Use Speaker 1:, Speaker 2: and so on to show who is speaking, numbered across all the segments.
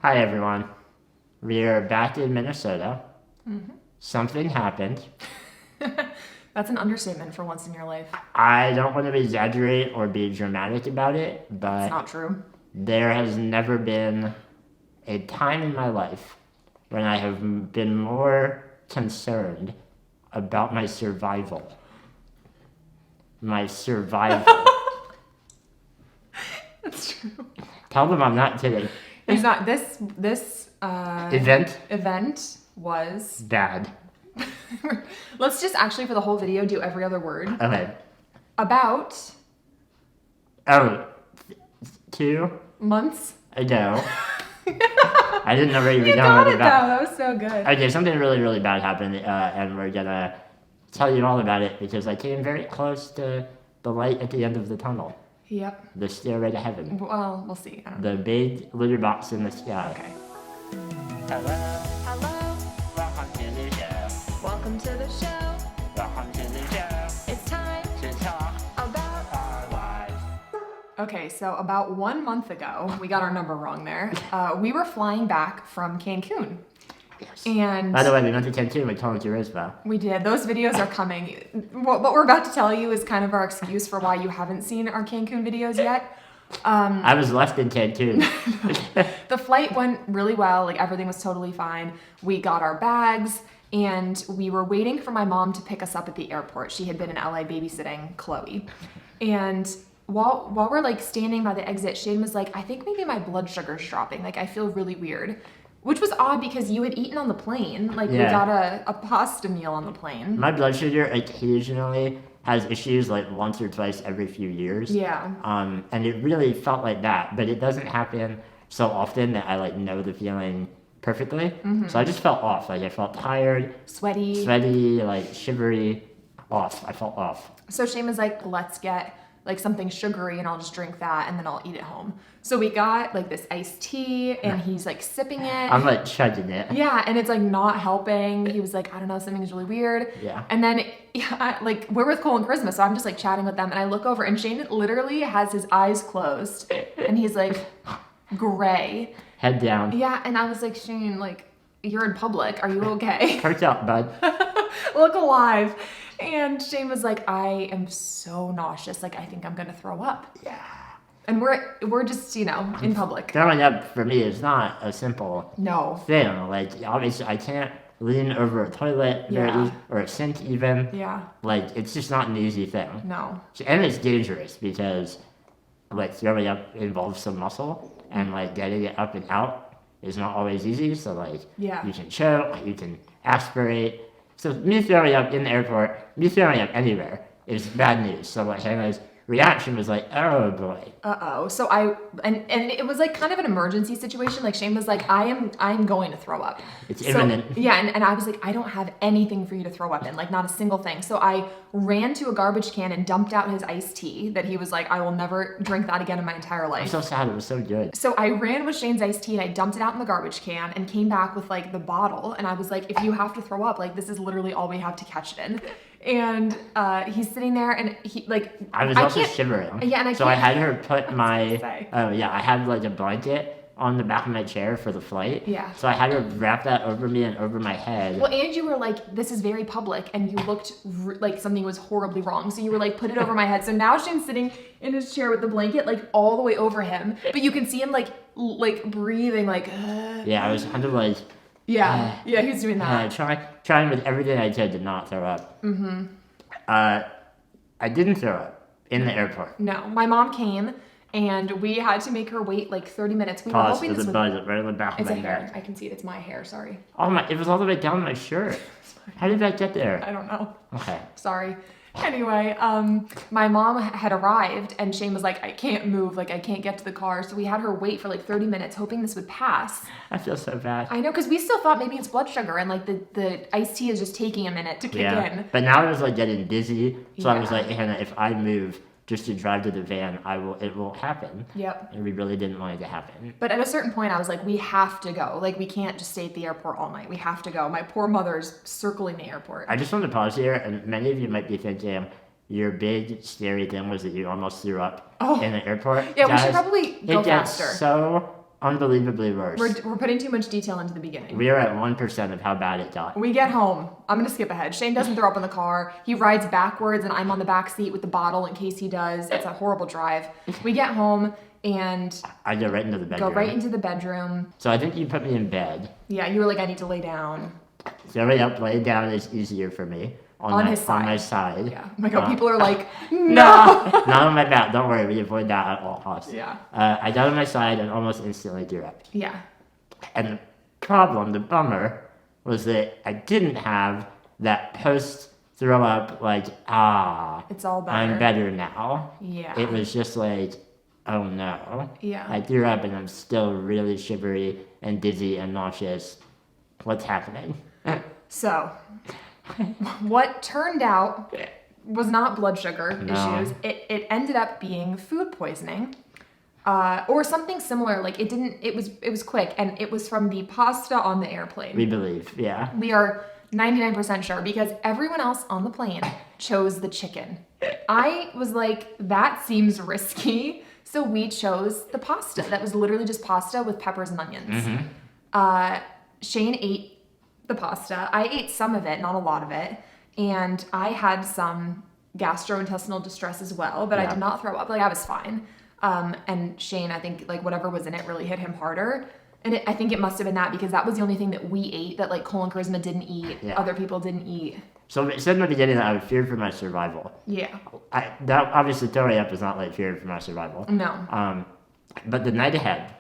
Speaker 1: Hi, everyone. We are back in Minnesota.
Speaker 2: Mm-hmm.
Speaker 1: Something happened.
Speaker 2: That's an understatement for once in your life.
Speaker 1: I don't want to exaggerate or be dramatic about it,
Speaker 2: It's
Speaker 1: but
Speaker 2: not true.
Speaker 1: there has never been a time in my life when I have been more concerned about my survival. My survival.
Speaker 2: That's true.
Speaker 1: Tell them I'm not kidding.
Speaker 2: It's not this event was
Speaker 1: Bad.
Speaker 2: let's just actually for the whole video do every other word.
Speaker 1: Okay.
Speaker 2: About
Speaker 1: Oh, 2
Speaker 2: months.
Speaker 1: ago. I didn't know where you were
Speaker 2: You
Speaker 1: going
Speaker 2: got
Speaker 1: with
Speaker 2: it though.
Speaker 1: that.
Speaker 2: That was so good.
Speaker 1: Okay, something really, really bad happened, and we're gonna tell you all about it because I came very close to the light at the end of the tunnel,
Speaker 2: Yep.
Speaker 1: the stairway to heaven,
Speaker 2: Well, we'll see. I don't know.
Speaker 1: the big litter box in the sky.
Speaker 2: Okay.
Speaker 1: Hello,
Speaker 2: Hello.
Speaker 1: welcome to the show.
Speaker 2: Welcome to the show.
Speaker 1: Welcome to the show.
Speaker 2: It's time
Speaker 1: To talk
Speaker 2: about.
Speaker 1: our lives.
Speaker 2: Okay, so about 1 month ago, we got our number wrong there. We were flying back from Cancun.
Speaker 1: Yes.
Speaker 2: And
Speaker 1: By the way, we went to Cancun with Tom Turismo.
Speaker 2: we did. Those videos are coming. What we're about to tell you is kind of our excuse for why you haven't seen our Cancun videos yet.
Speaker 1: I was left in Cancun.
Speaker 2: The flight went really well. Like everything was totally fine. We got our bags and we were waiting for my mom to pick us up at the airport. She had been in LA babysitting Chloe. And while we're like standing by the exit, Shane was like, I think maybe my blood sugar's dropping. Like I feel really weird. Which was odd because you had eaten on the plane. Like we
Speaker 1: Yeah.
Speaker 2: got a pasta meal on the plane.
Speaker 1: My blood sugar occasionally has issues like once or twice every few years.
Speaker 2: Yeah.
Speaker 1: And it really felt like that, but it doesn't happen so often that I like know the feeling perfectly. So I just felt off. Like I felt tired,
Speaker 2: Sweaty.
Speaker 1: sweaty, like shivery, off. I felt off.
Speaker 2: So Shane was like, let's get like something sugary and I'll just drink that and then I'll eat it home. So we got like this iced tea and he's like sipping it.
Speaker 1: I'm like chugging it.
Speaker 2: Yeah, and it's like not helping. He was like, I don't know, something's really weird.
Speaker 1: Yeah.
Speaker 2: And then, like, we're with Cole and Charisma, so I'm just like chatting with them, and I look over, and Shane literally has his eyes closed, and he's like, gray.
Speaker 1: Head down.
Speaker 2: Yeah, and I was like, Shane, like, you're in public. Are you okay?
Speaker 1: Perk up, bud.
Speaker 2: Look alive. And Shane was like, I am so nauseous. Like, I think I'm gonna throw up.
Speaker 1: Yeah.
Speaker 2: And we're just, you know, in public.
Speaker 1: Throwing up for me is not a simple
Speaker 2: No.
Speaker 1: thing. Like obviously I can't lean over a toilet
Speaker 2: Yeah.
Speaker 1: or a sink even.
Speaker 2: Yeah.
Speaker 1: Like it's just not an easy thing.
Speaker 2: No.
Speaker 1: And it's dangerous because like throwing up involves some muscle and like getting it up and out is not always easy. So like
Speaker 2: Yeah.
Speaker 1: you can choke, you can aspirate. So me throwing up in the airport, me throwing up anywhere is bad news. So like Hannah's reaction was like, oh boy.
Speaker 2: Uh-oh. So and it was like kind of an emergency situation. Like Shane was like, I'm going to throw up.
Speaker 1: It's
Speaker 2: So-
Speaker 1: imminent.
Speaker 2: Yeah, and I was like, I don't have anything for you to throw up in, like not a single thing. So I ran to a garbage can and dumped out his iced tea that he was like, I will never drink that again in my entire
Speaker 1: I'm
Speaker 2: life.
Speaker 1: so sad, it was so good.
Speaker 2: So I ran with Shane's iced tea and I dumped it out in the garbage can and came back with like the bottle. And I was like, if you have to throw up, like this is literally all we have to catch it in. And he's sitting there and he like
Speaker 1: I was also
Speaker 2: can't-
Speaker 1: shivering.
Speaker 2: Yeah, and I
Speaker 1: so I
Speaker 2: can't-
Speaker 1: had her put my
Speaker 2: say.
Speaker 1: I had like a blanket on the back of my chair for the flight.
Speaker 2: Yeah.
Speaker 1: So I had her wrap that over me and over my head.
Speaker 2: Well, and you were like, this is very public, and you looked like something was horribly wrong. So you were like, put it over my head. So now Shane's sitting in his chair with the blanket like all the way over him, but you can see him like breathing like.
Speaker 1: Yeah, I was kind of like
Speaker 2: Yeah, he's doing that.
Speaker 1: trying with everything I could to not throw up. I didn't throw up in the airport.
Speaker 2: No, my mom came, and we had to make her wait like 30 minutes. We were
Speaker 1: Pause.
Speaker 2: hoping
Speaker 1: There's
Speaker 2: this
Speaker 1: a
Speaker 2: would.
Speaker 1: buzz right on the back of
Speaker 2: It's
Speaker 1: my
Speaker 2: a hair.
Speaker 1: neck.
Speaker 2: I can see it. It's my hair. Sorry.
Speaker 1: Oh my! It was all the way down my shirt. How did that get there?
Speaker 2: I don't know.
Speaker 1: Okay.
Speaker 2: Sorry. Anyway, my mom had arrived and Shane was like, I can't move, like I can't get to the car. So we had her wait for like 30 minutes, hoping this would pass.
Speaker 1: I feel so bad.
Speaker 2: I know, because we still thought maybe it's blood sugar and like the iced tea is just taking a minute to kick in.
Speaker 1: But now I was like getting dizzy, so I was
Speaker 2: Yeah.
Speaker 1: like, Hannah, if I move just to drive to the van, it will happen.
Speaker 2: Yep.
Speaker 1: And we really didn't want it to happen.
Speaker 2: But at a certain point, I was like, we have to go. Like, we can't just stay at the airport all night. We have to go. My poor mother's circling the airport.
Speaker 1: I just want to pause here, and many of you might be thinking, your big scary thing was that you almost threw up in the airport.
Speaker 2: Yeah, we should
Speaker 1: Guys,
Speaker 2: probably go
Speaker 1: it gets
Speaker 2: faster.
Speaker 1: so unbelievably worse.
Speaker 2: We're putting too much detail into the beginning.
Speaker 1: We are at 1% of how bad it got.
Speaker 2: We get home. I'm going to skip ahead. Shane doesn't throw up in the car. He rides backwards, and I'm on the back seat with the bottle in case he does. It's a horrible drive. We get home, and
Speaker 1: I go right into the bedroom. So I think you put me in bed.
Speaker 2: Yeah, you were like, I need to lay down.
Speaker 1: So laying down is easier for me. On my side.
Speaker 2: Yeah. Oh my God, people are like, no.
Speaker 1: Not on my back. Don't worry, we avoid that at all costs.
Speaker 2: Yeah.
Speaker 1: I got on my side and almost instantly threw up.
Speaker 2: Yeah.
Speaker 1: And the bummer, was that I didn't have that post-throw up, like,
Speaker 2: it's all better.
Speaker 1: I'm better now.
Speaker 2: Yeah.
Speaker 1: It was just like, oh no.
Speaker 2: Yeah.
Speaker 1: I threw up and I'm still really shivery and dizzy and nauseous. What's happening?
Speaker 2: So, what turned out was not blood sugar issues. It ended up being food poisoning, or something similar. Like it was quick, and it was from the pasta on the airplane.
Speaker 1: We believe, yeah.
Speaker 2: We are 99% sure because everyone else on the plane chose the chicken. I was like, that seems risky, so we chose the pasta. That was literally just pasta with peppers and onions.
Speaker 1: Mm-hmm.
Speaker 2: Shane ate the pasta. I ate some of it, not a lot of it. And I had some gastrointestinal distress as well, but I did not throw up. Like, I was fine. And Shane, I think, like, whatever was in it really hit him harder. And I think it must have been that because that was the only thing that we ate that, like, Cole and Charisma didn't eat. Yeah. Other people didn't eat.
Speaker 1: So it said in the beginning that I would fear for my survival.
Speaker 2: Yeah.
Speaker 1: That obviously throwing up is not like fear for my survival.
Speaker 2: No.
Speaker 1: But the night ahead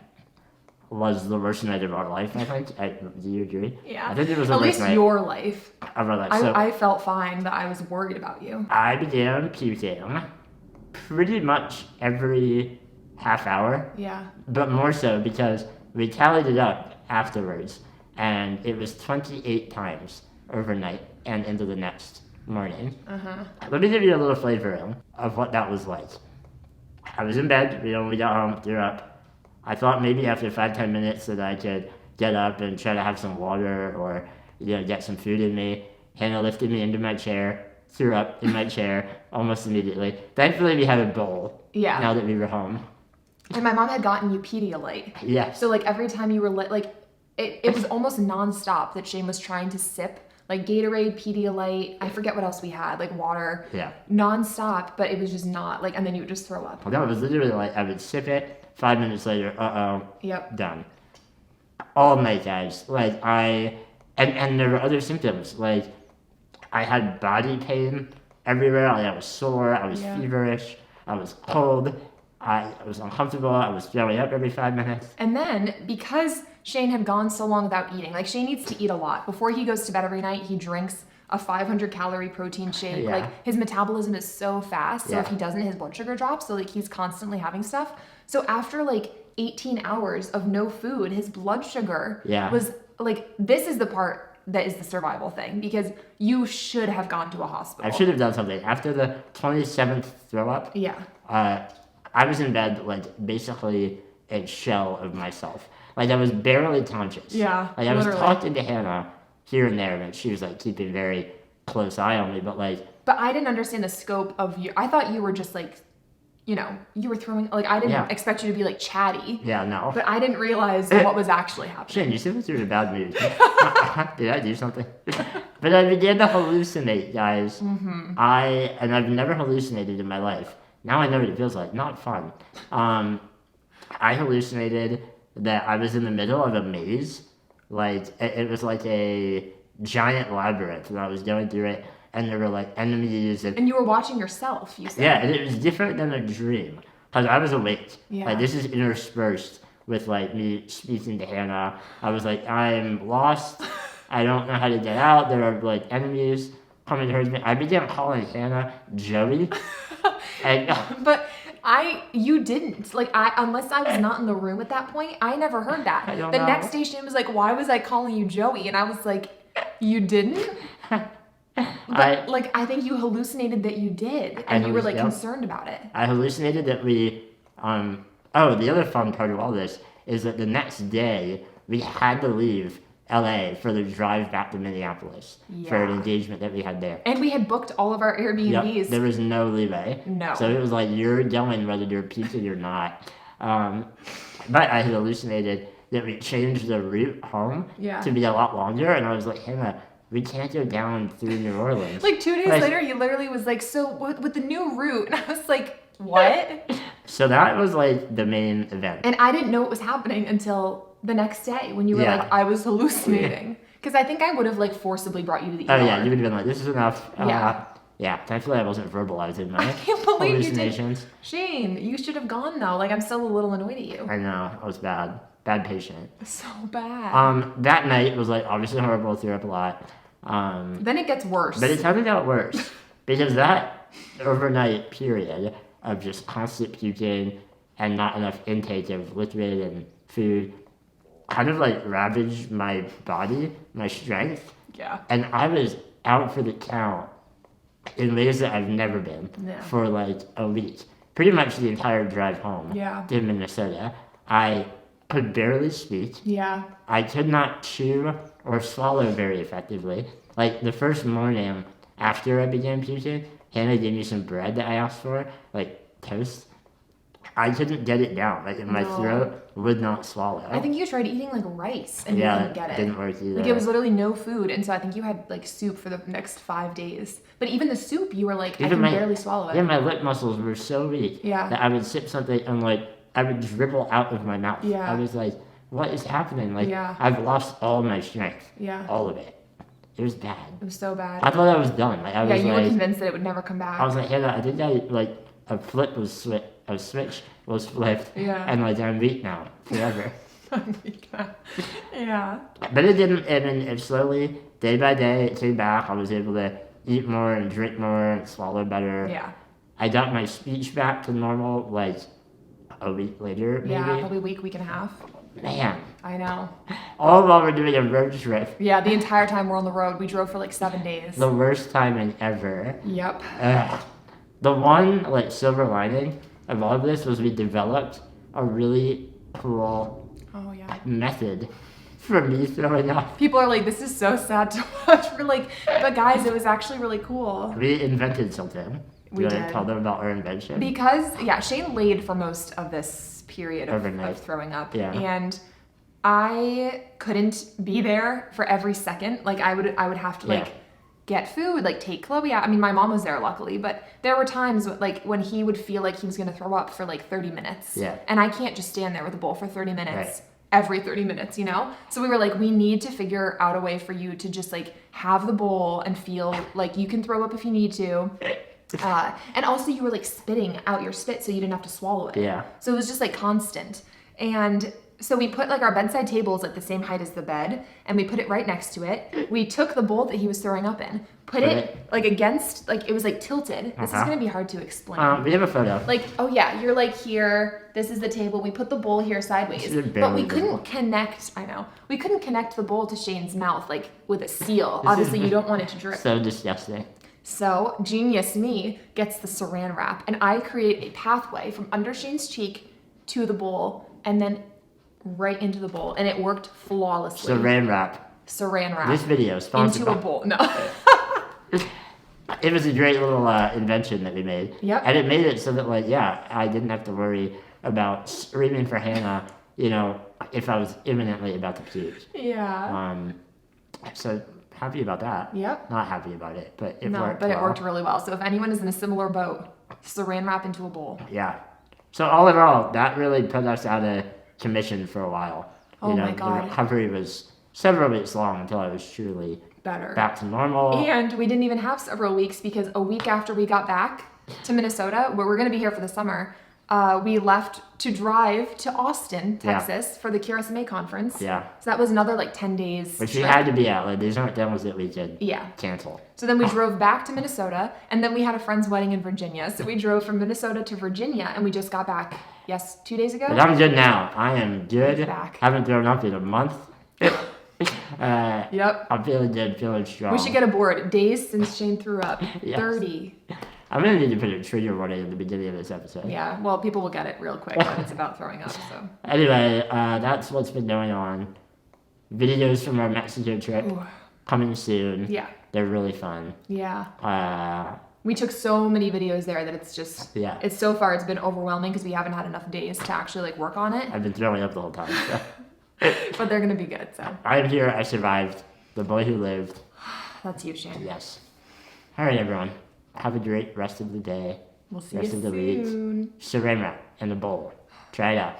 Speaker 1: was the worst night of our life, I think. Do you agree?
Speaker 2: Yeah.
Speaker 1: I think it was the worst night.
Speaker 2: At least your life.
Speaker 1: Of our life.
Speaker 2: I felt fine, but I was worried about you.
Speaker 1: I began puking pretty much every half hour.
Speaker 2: Yeah.
Speaker 1: But more so because we tallied it up afterwards, and it was 28 times overnight and into the next morning. Let me give you a little flavor of what that was like. I was in bed, we got home, threw up. I thought maybe after 5-10 minutes that I could get up and try to have some water or get some food in me. Hannah lifted me into my chair, threw up in my chair almost immediately. Thankfully, we had a bowl.
Speaker 2: Yeah.
Speaker 1: Now that we were home.
Speaker 2: And my mom had gotten you Pedialyte.
Speaker 1: Yes.
Speaker 2: So like every time you were like, it was almost nonstop that Shane was trying to sip. Like Gatorade, Pedialyte, I forget what else we had, like water.
Speaker 1: Yeah.
Speaker 2: Nonstop, but it was just not, like, and then you would just throw up.
Speaker 1: No, it was literally like, I would sip it, 5 minutes later,
Speaker 2: Yep.
Speaker 1: Done. All night, guys. Like, and there were other symptoms. Like, I had body pain everywhere. I was sore, I was feverish, I was cold, I was uncomfortable, I was throwing up every 5 minutes.
Speaker 2: And then, because Shane had gone so long without eating, like Shane needs to eat a lot. Before he goes to bed every night, he drinks a 500 calorie protein shake.
Speaker 1: Yeah.
Speaker 2: Like his metabolism is so fast. So if
Speaker 1: Yeah.
Speaker 2: he doesn't, his blood sugar drops. So like he's constantly having stuff. So after like 18 hours of no food, his blood sugar was like, this is the part that is the survival thing because you should have gone to a hospital.
Speaker 1: I should have done something. After the 27th throw up, I was in bed like basically a shell of myself. Like I was barely conscious.
Speaker 2: Yeah,
Speaker 1: like I was talking to Hannah here and there, and she was like keeping very close eye on me. But
Speaker 2: I didn't understand the scope of you. I thought you were just like, you were throwing. Like I didn't expect you to be like chatty.
Speaker 1: Yeah, no.
Speaker 2: But I didn't realize what was actually happening.
Speaker 1: Shane, you seem like you're in a bad mood. Did I do something? But I began to hallucinate, guys.
Speaker 2: Mm-hmm.
Speaker 1: I've never hallucinated in my life. Now I know what it feels like. Not fun. I hallucinated that I was in the middle of a maze. Like, it was like a giant labyrinth, and I was going through it, and there were, like, enemies.
Speaker 2: And you were watching yourself, you said.
Speaker 1: Yeah, and it was different than a dream, because I was awake.
Speaker 2: Yeah.
Speaker 1: Like, this is interspersed with, like, me speaking to Hannah. I was like, I'm lost. I don't know how to get out. There are, like, enemies coming towards me. I began calling Hannah Joey.
Speaker 2: But you didn't. Like, unless I was not in the room at that point, I never heard that.
Speaker 1: I don't
Speaker 2: know.
Speaker 1: Next
Speaker 2: day, Shane was like, why was I calling you Joey? And I was like, you didn't? But, I think you hallucinated that you did. And you were, like, concerned about it.
Speaker 1: I hallucinated that we, the other fun part of all this is that the next day, we had to leave LA for the drive back to Minneapolis for an engagement that we had there.
Speaker 2: And we had booked all of our Airbnbs.
Speaker 1: Yep, there was no leeway.
Speaker 2: No.
Speaker 1: So it was like, you're going whether you're puking or not. But I had hallucinated that we changed the route home
Speaker 2: Yeah.
Speaker 1: to be a lot longer, and I was like, Hannah, we can't go down through New Orleans.
Speaker 2: Like 2 days later, he literally was like, so with the new route, and I was like, what?
Speaker 1: So that was like the main event.
Speaker 2: And I didn't know what was happening until the next day when you were
Speaker 1: Yeah.
Speaker 2: like, I was hallucinating. Because I think I would have like forcibly brought you to the ER.
Speaker 1: Oh yeah, you would have been like, this is enough.
Speaker 2: Yeah.
Speaker 1: Yeah, thankfully I wasn't verbalizing my
Speaker 2: I can't believe you did.
Speaker 1: hallucinations.
Speaker 2: Shane, you should have gone though. Like, I'm still a little annoyed at you.
Speaker 1: I know, I was bad. Bad patient.
Speaker 2: So bad.
Speaker 1: That night was like obviously horrible, threw up a lot.
Speaker 2: Then it gets worse.
Speaker 1: But it kind of got worse because that overnight period of just constant puking and not enough intake of liquid and food kind of like ravaged my body, my strength,
Speaker 2: Yeah.
Speaker 1: and I was out for the count in ways that I've never been
Speaker 2: Yeah.
Speaker 1: for like a week. Pretty much the entire drive home
Speaker 2: Yeah.
Speaker 1: to Minnesota. I could barely speak.
Speaker 2: Yeah.
Speaker 1: I could not chew or swallow very effectively. Like the first morning after I began puking, Hannah gave me some bread that I asked for, like toast. I couldn't get it down. Like my
Speaker 2: No.
Speaker 1: throat would not swallow.
Speaker 2: I think you tried eating like rice and
Speaker 1: yeah,
Speaker 2: you couldn't get it.
Speaker 1: didn't work either.
Speaker 2: Like it was literally no food, and so I think you had like soup for the next 5 days. But even the soup, you were like, I can barely swallow it.
Speaker 1: Yeah, my lip muscles were so weak
Speaker 2: Yeah.
Speaker 1: that I would sip something and like I would dribble out of my mouth.
Speaker 2: Yeah.
Speaker 1: I was like, what is happening? Like
Speaker 2: Yeah.
Speaker 1: I've lost all my strength.
Speaker 2: Yeah.
Speaker 1: All of it. It was bad.
Speaker 2: It was so bad.
Speaker 1: I thought I was done. Like I
Speaker 2: Yeah,
Speaker 1: was
Speaker 2: you were
Speaker 1: like,
Speaker 2: convinced that it would never come back.
Speaker 1: I was like, Hannah, I think I like a switch was flipped,
Speaker 2: Yeah.
Speaker 1: and like I'm weak now forever.
Speaker 2: Yeah.
Speaker 1: But it didn't, and then it slowly, day by day, it came back. I was able to eat more and drink more and swallow better.
Speaker 2: Yeah.
Speaker 1: I got my speech back to normal like a week later, maybe.
Speaker 2: Yeah, probably week and a half.
Speaker 1: Man,
Speaker 2: I know.
Speaker 1: all while we're doing a road trip.
Speaker 2: Yeah, the entire time we're on the road, we drove for like 7 days.
Speaker 1: The worst timing ever.
Speaker 2: Yep.
Speaker 1: Ugh. The one like silver lining of all of this was we developed a really cool
Speaker 2: Oh yeah.
Speaker 1: method for me throwing up.
Speaker 2: People are like, this is so sad to watch. We're like, but guys, it was actually really cool.
Speaker 1: We invented something.
Speaker 2: We
Speaker 1: you want
Speaker 2: did.
Speaker 1: to tell them about our invention?
Speaker 2: Because yeah, Shane laid for most of this period of
Speaker 1: Overnight.
Speaker 2: throwing up.
Speaker 1: Yeah.
Speaker 2: And I couldn't be there for every second. Like I would have to like
Speaker 1: Yeah.
Speaker 2: get food, like take Chloe out. I mean, my mom was there luckily, but there were times like when he would feel like he was gonna throw up for like 30 minutes.
Speaker 1: Yeah.
Speaker 2: And I can't just stand there with a bowl for 30 minutes.
Speaker 1: Right.
Speaker 2: Every 30 minutes, you know? So we were like, we need to figure out a way for you to just like have the bowl and feel like you can throw up if you need to. And also you were like spitting out your spit so you didn't have to swallow it.
Speaker 1: Yeah.
Speaker 2: So it was just like constant. And so we put like our bedside table is like the same height as the bed, and we put it right next to it. We took the bowl that he was throwing up in, put it like against, like it was like tilted. This is
Speaker 1: Uh-huh.
Speaker 2: gonna be hard to explain.
Speaker 1: We have a photo.
Speaker 2: Like, oh yeah, you're like here, this is the table, we put the bowl here sideways.
Speaker 1: This is
Speaker 2: But
Speaker 1: barely
Speaker 2: we couldn't
Speaker 1: visible.
Speaker 2: connect, I know, we couldn't connect the bowl to Shane's mouth like with a seal. Obviously you don't want it to drip.
Speaker 1: So disgusting.
Speaker 2: So genius me gets the saran wrap, and I create a pathway from under Shane's cheek to the bowl and then right into the bowl, and it worked flawlessly.
Speaker 1: Saran wrap.
Speaker 2: Saran wrap
Speaker 1: This video sponsored
Speaker 2: into a
Speaker 1: by-
Speaker 2: bowl. No.
Speaker 1: It was a great little invention that we made.
Speaker 2: Yep.
Speaker 1: And it made it so that, like, yeah, I didn't have to worry about screaming for Hannah, you know, if I was imminently about to puke.
Speaker 2: Yeah.
Speaker 1: So happy about that.
Speaker 2: Yep.
Speaker 1: Not happy about it, but it
Speaker 2: No,
Speaker 1: worked.
Speaker 2: but it
Speaker 1: well.
Speaker 2: worked really well. So if anyone is in a similar boat, saran wrap into a bowl.
Speaker 1: Yeah. So all in all, that really put us out of commission for a while.
Speaker 2: Oh my God.
Speaker 1: The recovery was several weeks long until I was truly
Speaker 2: Better.
Speaker 1: back to normal.
Speaker 2: And we didn't even have several weeks because a week after we got back to Minnesota, where we're going to be here for the summer, we left to drive to Austin,
Speaker 1: Yeah.
Speaker 2: Texas for the QRSMA conference.
Speaker 1: Yeah.
Speaker 2: So that was another like 10 days.
Speaker 1: Which we
Speaker 2: trip.
Speaker 1: had to be at. Like, these aren't demos that we could
Speaker 2: Yeah.
Speaker 1: cancel.
Speaker 2: So then we drove back to Minnesota, and then we had a friend's wedding in Virginia. So we drove from Minnesota to Virginia, and we just got back, 2 days ago?
Speaker 1: But I'm good now. I am good.
Speaker 2: Back.
Speaker 1: Haven't thrown up in a month.
Speaker 2: Yep.
Speaker 1: I'm feeling good, feeling strong.
Speaker 2: We should get a board. Days since Shane threw up.
Speaker 1: Yes.
Speaker 2: 30.
Speaker 1: I'm gonna need to put a trigger warning in the beginning of this episode.
Speaker 2: Yeah, well, people will get it real quick when it's about throwing up, so.
Speaker 1: Anyway, that's what's been going on. Videos from our Mexico trip
Speaker 2: Ooh.
Speaker 1: coming soon.
Speaker 2: Yeah.
Speaker 1: They're really fun.
Speaker 2: Yeah. We took so many videos there that it's just,
Speaker 1: Yeah.
Speaker 2: it's so far, it's been overwhelming because we haven't had enough days to actually like work on it,
Speaker 1: I've been throwing up the whole time. So.
Speaker 2: but they're going to be good. So
Speaker 1: I'm here. I survived. The boy who lived.
Speaker 2: that's you, Shane.
Speaker 1: Yes. All right, everyone. Have a great rest of the day.
Speaker 2: We'll see
Speaker 1: Rest
Speaker 2: you
Speaker 1: of the week.
Speaker 2: soon.
Speaker 1: Saran wrap in a bowl. Try it out.